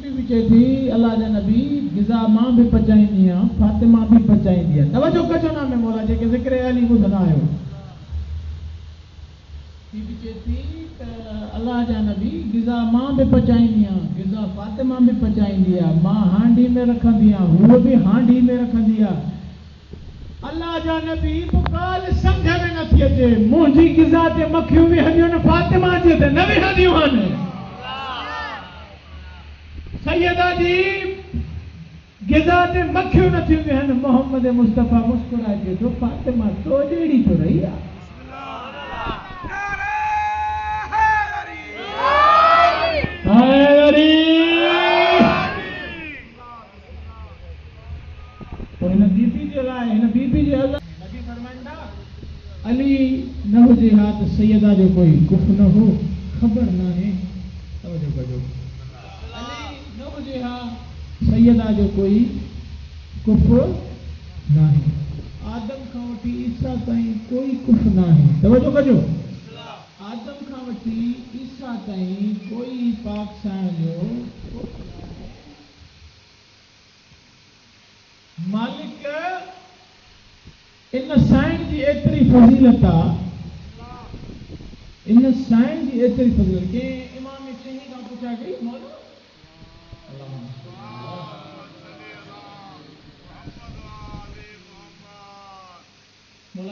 बीबी चए थी अल्लाह जा नबी गिज़ा मां भी पचाईंदी आहियां फातिमा भी पचाईंदी आहे। तवजो कजो ना में मौला जेके ज़िक्र अली ॿुधंदा आहियो। बीबी चए थी त अल्लाह जा नबी गिज़ा मां भी पचाईंदी आहियां गिज़ा फातिमा भी पचाईंदी आहे। मां हांडी में रखंदी आहियां हूअ बि हांडी में रखंदी आहे। अल्लाह जा नबी ॻाल्हि सम्झ में नथी अचे मुंहिंजी गिज़ा ते मखियूं विहंदियूं आहिनि फातिमा जे ते न विहंदियूं आहिनि। सैयदा जी गिज़ा ते मखियूं नथियूं विहनि। मोहम्मद मुस्तफ़ा मुस्कुराए चए थो फातिमा तो जहिड़ी तो रही आहे। हिन बीबी जे लाइ हिन बीबी जे नबी फरमाईंदा अली न हुजे हा त सैयदा जो कोई कुफ न हो ख़बर न आहे। तवजो कजो अली न हुजे हा सैयदा जो कोई कुफ न आहे। आदम खां वठी ईसा ताईं कोई कुफ न आहे। तवजो कजो आदम खां वठी ईसा ताईं कोई पाक साइण जो कुफ न आहे। मालिक इन साइण जी एतिरी फज़ीलत आहे इन साइण जी एतिरी फज़ीलत के इमाम शही खां पुछा कई मौला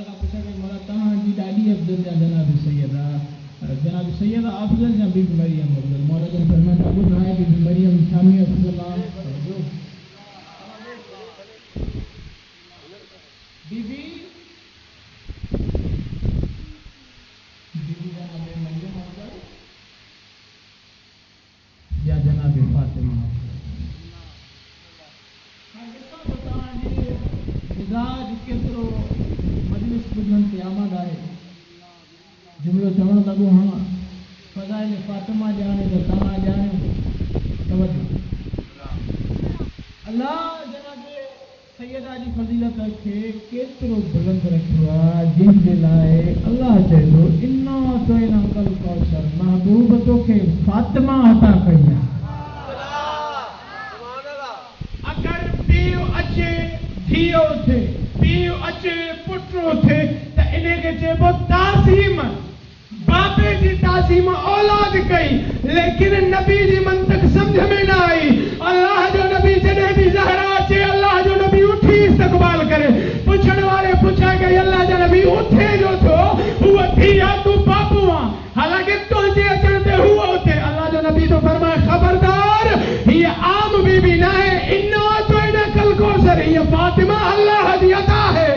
खां पुछा कई मौला तव्हांजी ॾाढी अफ़ज़ल या जनाब सैयदा अफ़ज़ल या बीबी मरियम अफ़ज़ल। मौला जन फरमाईंदा ॿुधाए बीबी मरियम छा में अफ़ज़ल आहे। बीबी जनाब मरियम अफ़ज़ल या जनाब फातिमा मिज़ाज केतिरो मजलिस ॿुधण ते आमाद आहे। जुमिलो चवणु लॻो हा फ़ज़ाइल फातिमा ॼाणे त तव्हां ॼाणियो। तवजो अल्लाह जनाब सैयदा जी फज़ीलत खे केतिरो बुलंद रखियो आहे जंहिंजे लाइ अल्लाह चए थो इन्ना अतैना कल कौसर महबूब तोखे फातिमा अता कई आहे। अगरि पीउ अचे धीउ थिए पीउ अचे पुटु थिए त इनखे चइबो ताज़ीम। बाबे जी ताज़ीम औलाद कई लेकिन नबी जी मंतक सम्झ में न आई। अल्लाह जो नबी जॾहिं बि ज़हरा अचे अल्लाह जो नबी उठी इस्तक़बाल करे। पुछण वारे पुछा कई अल्लाह जा नबी उथे जो थियो हूअ थी आहे तूं बाबू आहे हालांकि तुंहिंजे अचण ते हूअ उथे। अल्लाह जो नबी तो फरमाए ख़बरदार हीअ आम बीबी न आहे इन्ना अतैना कल कौसर हीअ फातिमा अल्लाह जी अता है।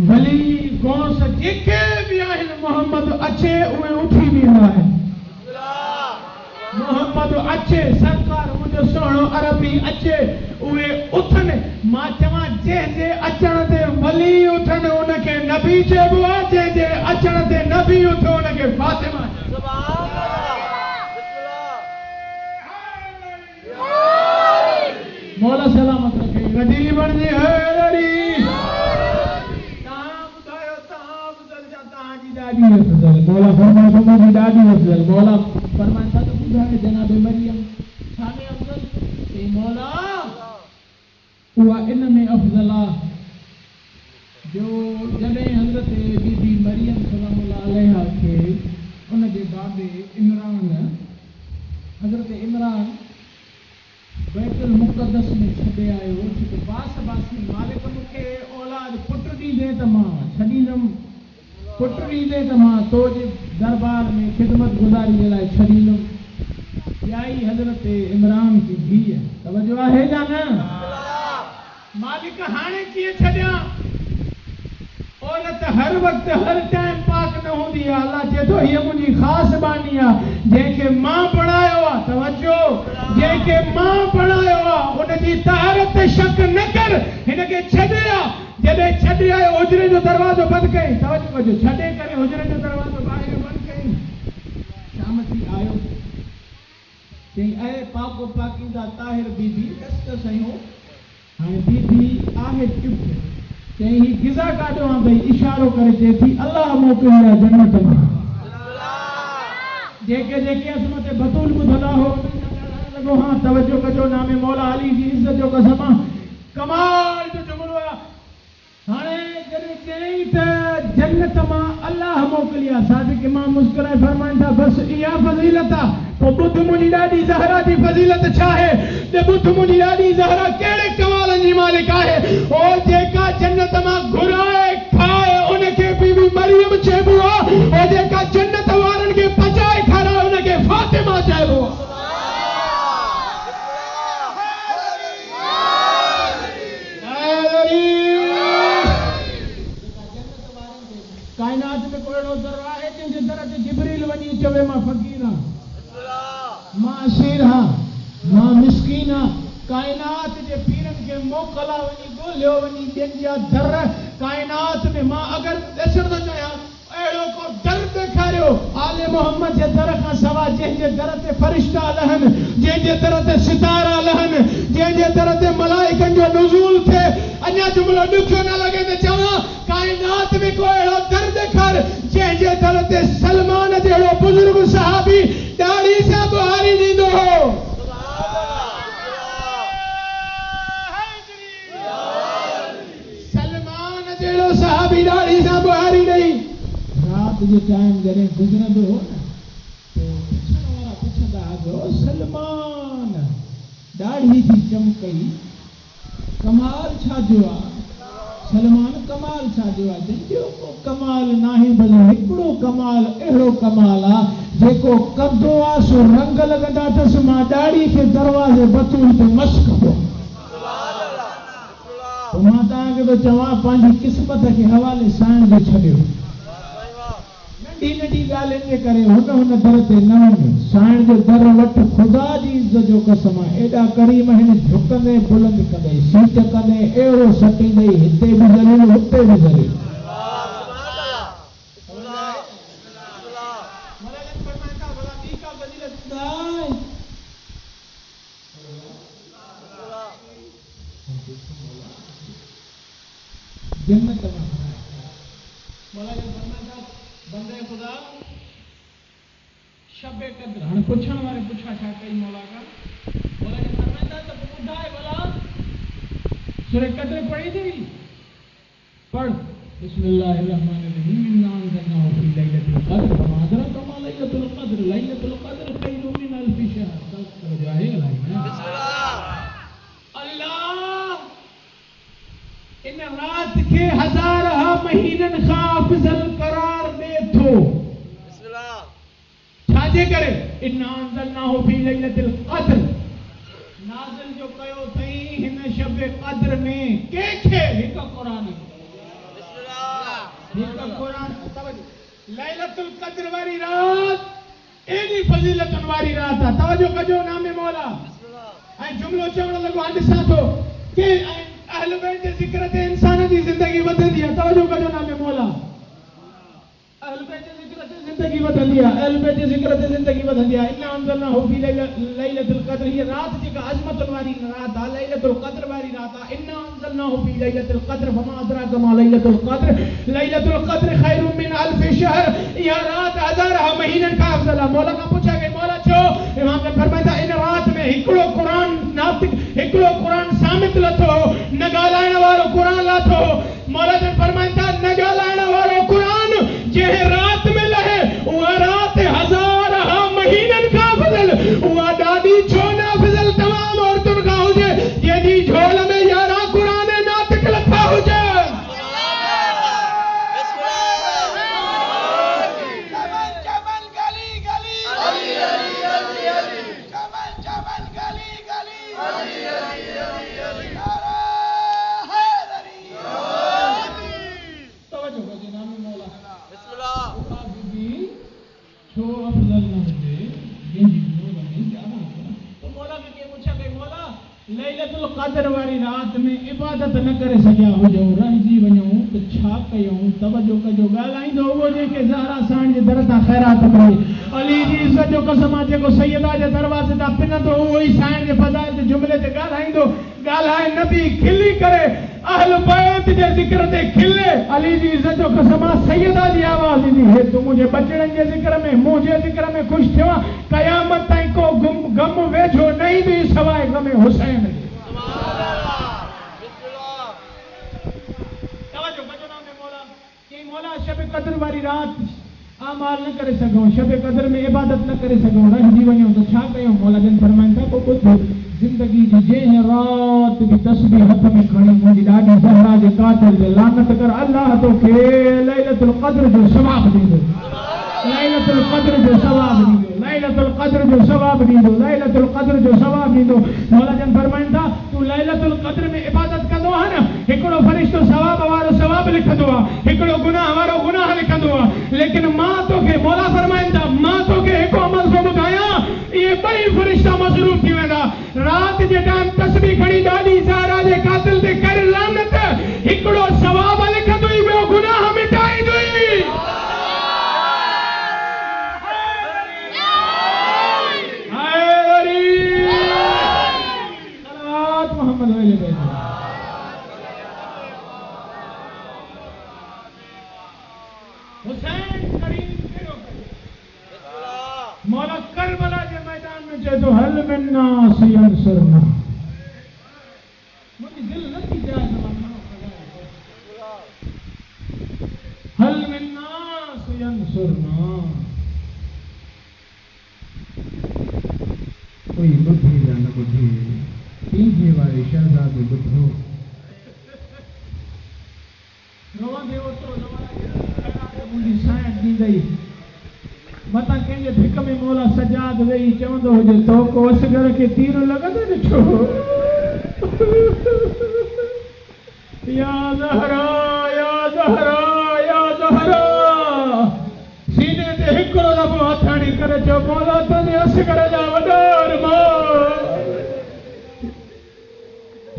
वली गौस जेके भी आहिनि मोहम्मद अचे उहे उठी बीहंदा आहिनि। मोहम्मद अचे सरकार मुंहिंजो सुहिणो अरबी अचे उहे उथनि। मां चवां जंहिंजे अचण ते वली उथनि उनखे नबी चइबो आहे जंहिंजे अचण ते नबी उथो उनखे फातिमा। मौला सलामत रखे गदी बणजे हैदरी। मौला फरमाए तो मुझी ॾाढी अफ़ज़ल। मौला फरमाए था तो ॿुधाए जनाब मरियम छा में अफ़ज़ल चई मौला उहा इन में अफ़ज़ल आहे जो जॾहिं हज़रत बीबी मरियम सलामुल्लाह अलैहा खे उनजे बाबे इमरान हज़रत इमरान बैतुल मुक़द्दस में छॾे आयो छो बास बासी मालिक मूंखे औलाद पुट ॾींदे त मां छॾींदुमि पुट ॾींदे त मां तोजे दरबार में ख़िदमत गुज़ारी जे लाइ छॾींदुमि। ॿियाई हज़रत इमरान जी धीअ तवजो आहे जाना मालिक हाणे कीअं छॾियां औरत हर वक्त हर टाइम पाक न हूंदी आहे अल्लाह चए थो हीअ मुंहिंजी ख़ासि बानी आहे जंहिंखे मां बणायो आहे तवजो जंहिंखे मां बणायो आहे उनजी तहारत ते शक न कर हिनखे छॾे आ जॾहिं छॾे आयो हुजरे जो दरवाज़ो बंदि कई तवजो कजो छॾे करे हुजरे जो दरवाज़ो ॿाहिरि बंदि कई शाम थी आयो चई ऐं पाको पाकींदा ताहिर बीबी दस्त सयूं हाणे बीबी आहे चुप चई ही गिज़ा काढो आहे भई इशारो करे चए थी अल्लाह मोकिलियो आहे जन्नत मां जेके जेके असमत बतूल ॿुधंदा हो लॻो हाँ तवजो कजो नामे मौला अली जी इज़त जो कसम आहे कमाल जो जुमिलो आहे हाणे जॾहिं चई त जन्नत मां अल्लाह मोकिली आहे सादिक इमाम मुस्कुराए फरमाइनि था बसि इहा फज़ीलत आहे पोइ ॿुध मुंहिंजी ॾाढी ज़हरा जी फज़ीलत छा आहे त ॿुध मुंहिंजी ॾाढी ज़हरा कहिड़े कमालनि जी मालिक आहे ओ जेका जन्नत मां घुराए खाए उनखे बीबी मरियम चइबो आहे ओ जेका जन्नत वारनि खे पचाए खाराए उनखे फातिमा चइबो आहे कायनात में कोई दर आहे जंहिंजे दर ते जिब्रील वञी चवे मां फ़क़ीर आहियां मां असीर आहियां मां मिस्कीन आहियां कायनात जे पीरनि खे मोकला वञी ॻोल्हियो वञी ॿियनि जा दर कायनात में मां अगरि ॾिसण थो चाहियां अहिड़ो को दर ॾेखारियो आले मोहम्मद जे दर खां सवाइ जंहिंजे दर ते फ़रिश्ता लहनि जंहिंजे दर ते सितारा लहनि जंहिंजे दर ते मलाइकनि जो नुज़ूल थिए अञा जुमिलो ॾुखियो न लॻे त चवां कायनात में को अहिड़ो दर ॾेखार जंहिंजे दर ते सलमान जहिड़ो बुज़ुर्ग सहाबी ॾाढ़ी सां बुहारी ॾींदो हो सलमान जहिड़ो सहाबी ॾाढ़ी सां बुहारी ॾेई रात जो टाइम जॾहिं गुज़रंदो हो न तो पुछण वारा पुछंदा हुआ सलमान ॾाढ़ी थी चमकई कमाल छा जो आहे सलमान कमाल छा जो आहे जंहिंजो को कमाल नाहे भले हिकिड़ो कमाल अहिड़ो कमाल आहे जेको कंदो आहे सो रंग लॻंदा अथसि मां ॾाढ़ी खे दरवाज़े बतूल ते मस कबो मां तव्हांखे थो चवां पंहिंजी क़िस्मत खे हवाले साइण जो छॾियो नंढी नंढी ॻाल्हियुनि जे करे हुन दर ते न वञो साइण जो दर वटि ख़ुदा जी इज़त जो कसम आहे एॾा करीम हिन झुकंदे बुलंद कंदे सीट कंदे अहिड़ो सटींदे हिते बि ज़लील हुते बि ज़लील जन्नत में मौला जन फरमाता बंदे खुदा शबे कद्र हाणे पुछण वारे पुछा छा कई मौला का मौला जन फरमाता त ॿुधाए भला सूरह कद्र पढ़ी थी पढ़ बिस्मिल्लाहिर्रहमानिर्रहीम इन्ना अंज़लनाहु फी लैलतिल क़द्र वमा अदराका मा लैलतुल क़द्र खैरुम मिन अल्फि शहर कल जाए बिस्मिल्लाह अल्लाह इन रात के हजार महीनन खां अफजल करार दे थो बिस्मिल्लाह छाजे करे इन्ना अंज़लनाहु फी लैलतिल क़द्र नाज़िल जो कयो थई हिन शब क़द्र में केखे हिक क़ुरान बिस्मिल्लाह हिक क़ुरान तवज्जो लैलतुल क़द्र वारी रात एडी फज़ीलतन वारी रात आहे तवज्जो कजो नामे मौला बिस्मिल्लाह ऐं जुमलो चवण लॻो हाणे ॾिसां थो के अहल बैत जे ज़िक्र ते इंसान जी ज़िंदगी वधंदी आहे तवज्जो कजो नामे मौला अहल बैत जे ज़िक्र ते ज़िंदगी वधंदी आहे अहल बैत जे ज़िक्र ते ज़िंदगी वधंदी आहे इन्ना अंज़लनाहु फी लैलतिल क़द्र हीअ रात जेका अज़मतुन वारी रात आहे लैलतुल क़द्र वारी रात आहे इन्ना अंज़लनाहु फी लैलतिल क़द्र वमा अदराका मा लैलतुल क़द्र खैरुम मिन अल्फि शहर इहा रात हज़ार महीननि खां अफ़ज़ल आहे मौला खां पुछा गई मौला छो इमाम ने फरमाया इन रात में हिकिड़ो क़ुरान नातिक हिकिड़ो क़ुरान सामित लथो न ॻाल्हाइण वारो क़ुरान लाथो मौला जन फरमाइनि था न ॻाल्हाइण वारो क़ुरान जंहिं रात में लहे उहा रात हज़ार महीननि खां अफ़ज़ल उहा ॾाढी छो न अफ़ज़ल तमाम औरतुनि खां हुजे जंहिंजी झोल में 11 क़ुरान नातिक लथा हुजे तवज्जो कजो नाम मौला बिस्मिल्लाह बीबी छो अफजल न हुजे जंहिंजी नूर में ज्यादा तो मौला के पूछा के मौला लैलतुल क़द्र वारी रात में इबादत न करे सघिया हुजो रहिजी वञो त छा कयूं तवज्जो कजो ॻाल्हाईंदो उहो जेके ज़हरा साईं जे दर तां ख़ैरात करे अली जी इज़त जो कसम आहे जेको सैयदा जे दरवाज़े तां पिनंदो उहो ई साईं जे फज़ाइल जे जुमिले ते ॻाल्हाईंदो ॻाल्हाए नबी खिली करे अहल बैत जे ज़िक्र ते खिले अली जी इज़त जो कसम आहे सैयदा जी आवाज़ ईंदी हे तूं मुंहिंजे बचड़नि जे ज़िक्र में मुंहिंजे ज़िक्र में ख़ुशि थियो आहे क़यामत ताईं को गम वेझो न ईंदी सवाइ गम हुसैन जे मौला शब कद्र वारी रात आमाल न करे सघूं शब कद्र में इबादत न करे सघूं रहिजी वञूं त छा कयूं मौला जन फरमाइनि था पोइ ॿुध ज़िंदगी जी जंहिं रात बि तस्बीह हथ में खणी मुंहिंजी ॾाढी ज़हरा जे कातिल ते लानत कर अल्लाह तोखे लैलतुल क़द्र जो सवाब ॾींदो लैलतुल क़द्र जो सवाब ॾींदो लैलतुल क़द्र जो सवाब ॾींदो लैलतुल क़द्र जो सवाब ॾींदो मौला जन फरमाइनि था तूं लैलतुल क़द्र में इबादत कंदो आहे न हिकिड़ो फ़रिश्तो सवाब वारो सवाब लिखंदो आहे हिकिड़ो गुनाह वारो गुनाह लिखंदो आहे लेकिन मां तोखे मौला फरमाइनि था मां तोखे हिकु अमल थो ॿुधायां इहे ॿई फ़रिश्ता मसरूफ़ थी वेंदा रात जे टाइम तस्बीह खणी ॾाढी ज़हरा जे कातिल ते कर लानत हिकिड़ो सवाब लिखंदुई ॿियो गुनाह मिटाईंदुई मौला करबला के मैदान में चए तो हल मिन्ना सियंसरना मुझे दिल नथी जाए हल मिन्ना सियंसरना कोई बुद्धि या न बुद्धि तीजे वाले शहजादे बुद्धो रोवा देवो तो मुंहिंजी साइड ॾींदई मता कंहिंजे भिक में मौला सजाद वेही चवंदो हुजे तो को असगर खे तीर लॻंदो ॾिठो या ज़हरा या ज़हरा या ज़हरा सीने ते हिकिड़ो दफ़ो हथ हणी करे चयो मौला तुंहिंजे असगर जा वॾा अरमान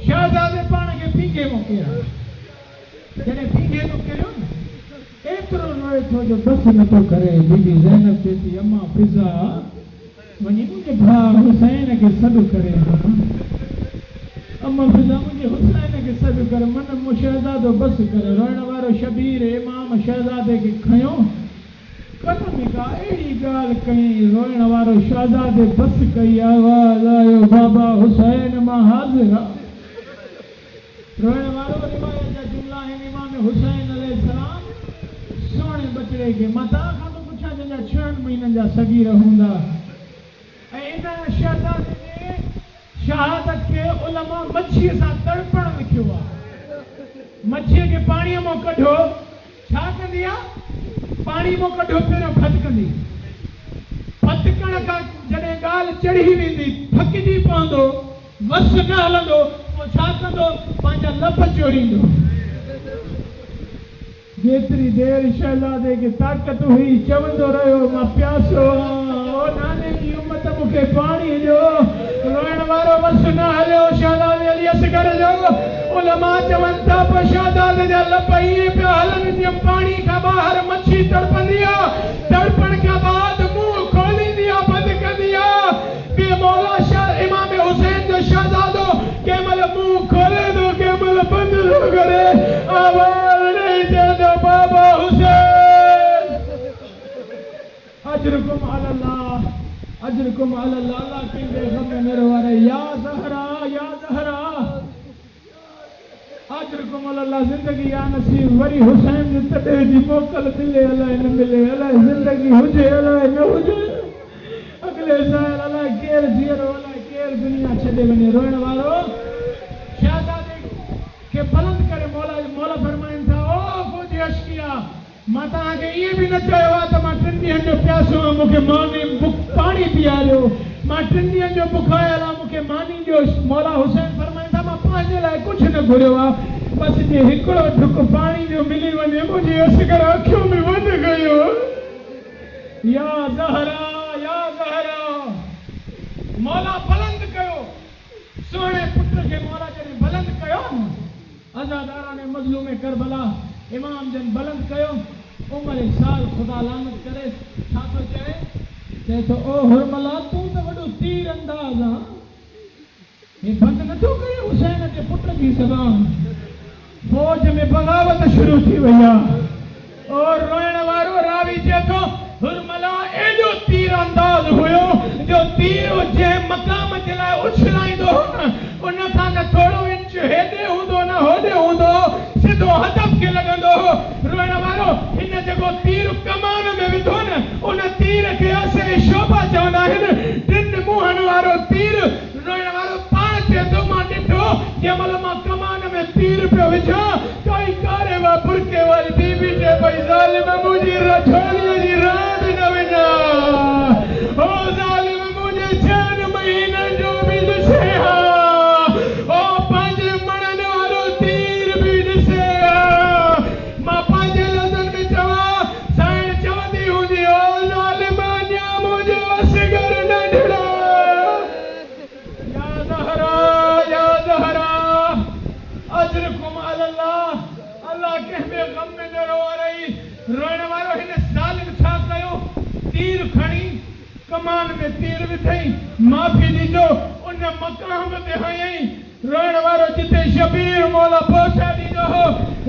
शहज़ादे पाण खे पींघे मोकिलिया जॾहिं पींघे मोकिलियो न एतिरो रोए थो जो बस नथो करे बीबी ज़ैनब चए थी अम्मा फिज़ा वञी मुंहिंजे भाउ हुसैन खे सॾु करे अम्मा फिज़ा मुंहिंजे हुसैन खे सॾु करे मन मूं शहज़ादो बस करे रोइण वारो शबीर इमाम शहज़ादे खे खयो कन में का अहिड़ी ॻाल्हि कई रोइण वारो शहज़ादे बस कई आवाज़ आयो बाबा हुसैन मां हाज़िर रोइण वारो रिवायत जा जुमला आहिनि इमाम हुसैन अलैहिस्सलाम सोने बचड़े के माता खां तो पुछा जंहिंजा 6 महीननि जा सगीर हूंदा ऐं इन शहज़ादे ने शहादत के उलमा मच्छीअ सां तड़पण लिखियो आहे मच्छीअ खे पाणीअ मां कढो छा कंदी आहे पाणी मां कढो पहिरियों फटकंदी फटकण खां जॾहिं ॻाल्हि चढ़ी वेंदी थकिजी पवंदो वस न हलंदो पोइ छा कंदो पंहिंजा लभ चोरींदो जेतिरी देर शहज़ादे खे ताक़त हुई चवंदो रहियो मां प्यासो आहियां ओ नाने जी उम्मत मूंखे पाणी ॾियो रोइण वारो वस न हलियो शहज़ादे अली असगर जो उलमा चवनि था पोइ शहज़ादे जा लभ ईअं पिया हलनि जीअं पाणी खां ॿाहिरि मच्छी तड़पंदी आहे तड़पण खां बाद मुंहुं खोलींदी आहे बंदि कंदी आहे ॿिए मौला शाह इमाम हुसैन जो शहज़ादो कंहिं महिल मुंहुं खोले थो कंहिं महिल बंदि थो करे आवाज़ नहीं चवंदो बाबा हुसैन अजरुकुम अल्लाह अल्लाह कंहिंजे गम में वारे या ज़हरा अजरुकुम अल्लाह ज़िंदगी या नसीब वरी हुसैन जे तॾहिं जी मोकल मिले अलाए न मिले अलाए ज़िंदगी हुजे अलाए न हुजे अगले साल अलाए केरु जीअरो अलाए केरु दुनिया छॾे वञे रोइण वारो शहज़ादे खे बुलंद करे मौला फरमाइनि था ओ फौजी अशकिया मां तव्हांखे इएं बि न चयो आहे त मां 3 ॾींहंनि जो प्यासो आहियां मूंखे माने पाणी पीआरियो मां 3 ॾींहंनि जो बुखायल आहे मूंखे मानी ॾियो मौला हुसैन फरमाइनि था मां पंहिंजे लाइ कुझु न घुरियो आहे बसि जे हिकिड़ो ढुक पाणी जो मिली वञे मुंहिंजी असगर अखियूं में वञ गयो या ज़हरा मौला बुलंद कयो सोने पुत्र के मौला जॾहिं बुलंद कयो अज़ादाराने मज़लूम करबला इमाम जन बुलंद कयो उमर साल खुदा लानत करे छा थो चए तो ओ हुरमला तू तो वॾो तीर अंदाज़ आ ये बंद नथो करे हुसैन जे पुट जी ज़बान फौज में बगावत शुरू थी वई आहे और रोइण वारो रावी चए थो हुरमला एॾो तीर अंदाज़ हुयो जो तीर जे मक़ाम जे लाइ उछलाईंदो हो न उन खां न थोरो इंच हेॾे हूंदो न होॾे हूंदो सिधो हदफ खे लॻंदो हो रोइण वारो हिन जेको तीर कमान में विधो न उन तीर खे असे शोभा चवंदा आहिनि 3 मुंहनि वारो तीर रोइण वारो पाण चए थो मां ॾिठो जंहिं महिल मां कमान में तीर पियो विझां काई कारे वा बुरके वारी बीबी चए भई ज़ालिम मुंहिंजी रछोड़ीअ जी राह बि न विझा ओ ज़ालिम मुंहिंजे 6 महीननि जो बि ॾिसे हा ओ पंहिंजे मणनि वारो तीर बि ॾिसे हा मां पंहिंजे लफ़्ज़नि में चवां साईं चवंदी हूंदी ओ ज़ालिम अञा मुंहिंजो असगर न ढिड़ा या ज़हरा अजरकुम अल्लाह अल्लाह कंहिं गम में न रो रही रोइण वारो हिन ज़ालिम छा कयो तीर खणी कमान में तीर विधई माफ़ी ॾिजो उन मक़ाम ते हयई रोइण वारो जिते शबीर मौला पहुचा ॾींदो हो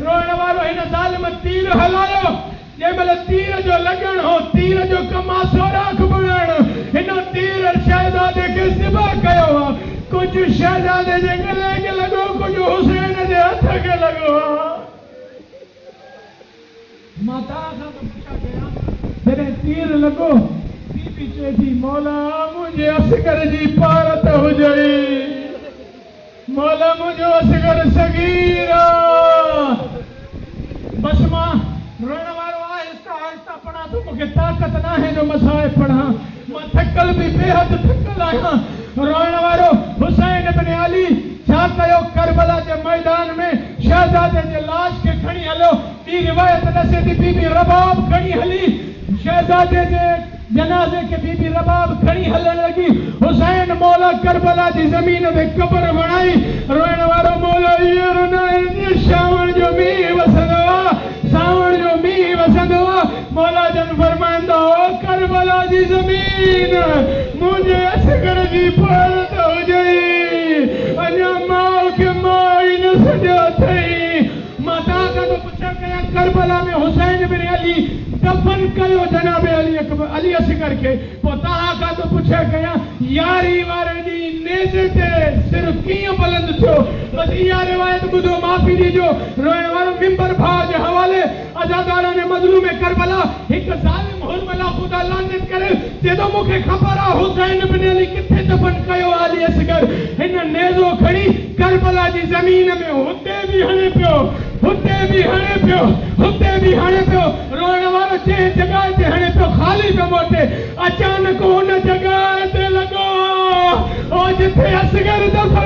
रोइण वारो हिन ज़ालिम तीर हलायो जंहिं महिल तीर जो लॻण हो तीर जो कमासो राख बणाइण हिन तीर शहज़ादे खे ज़िबा कयो आहे कुझु शहज़ादे जे गले खे लॻो कुझु हुसैन जे हथ खे लॻो मां तव्हां खां पुछा कयां जॾहिं तीर लॻो बीबी चए थी मौला मुंहिंजे असगर जी पारत हुजई मौला मुंहिंजो असगर सगीर बस मां रोइण वारो आहिस्ता आहिस्ता पढ़ां थो मूंखे ताक़त न आहे जो मसाए पढ़ां मां थकल बि बेहद थकल आहियां रोइण वारो हुसैन इब्न अली छा कयो करबला जे मैदान में शहजादे जे लाश खे खणी हलियो ॿी रिवायत ॾसे थी बीबी रबाब खणी हली शहजादे जे जनाज़े के बीबी रबाब खड़ी हलन लगी हुसैन मौला करबला जी जमीन ते कब्र बणाई रोइण वारो मौला ये रोना सावण जो मींहुं वसंदो सावण जो मींहुं वसंदो मौला जन फरमाईंदा हो करबला जी जमीन मुंहिंजे असगर जी पारत हुजई अञा माउ खे माउ ई न सॼो अथई मां तव्हां खां थो पुछां कयां करबला में हुसैन बिन अली दफन कयो जनाब अली असगर के पोइ तव्हां खां थो पुछा कयां यारी वारे ॾींहुं नेज़े ते सिर कीअं बुलंद थियो बसि इहा रिवायत ॿुधो माफ़ी ॾिजो रोइण वारो मिंबर भाउ जे हवाले अज़ादाराने मज़लूम करबला हिकु ज़ालिम हुरमला ख़ुदा लानत करे चए थो मूंखे ख़बर आहे हुसैन बिन अली किथे दफन कयो अली असगर हिन नेज़ो खणी करबला जी ज़मीन में हुते बि हणे पियो रोइण वारो जंहिं जॻह ते हणे पियो ख़ाली पियो मोटे अचानक हुन जॻह ते लॻो ओ जिथे असगर दफन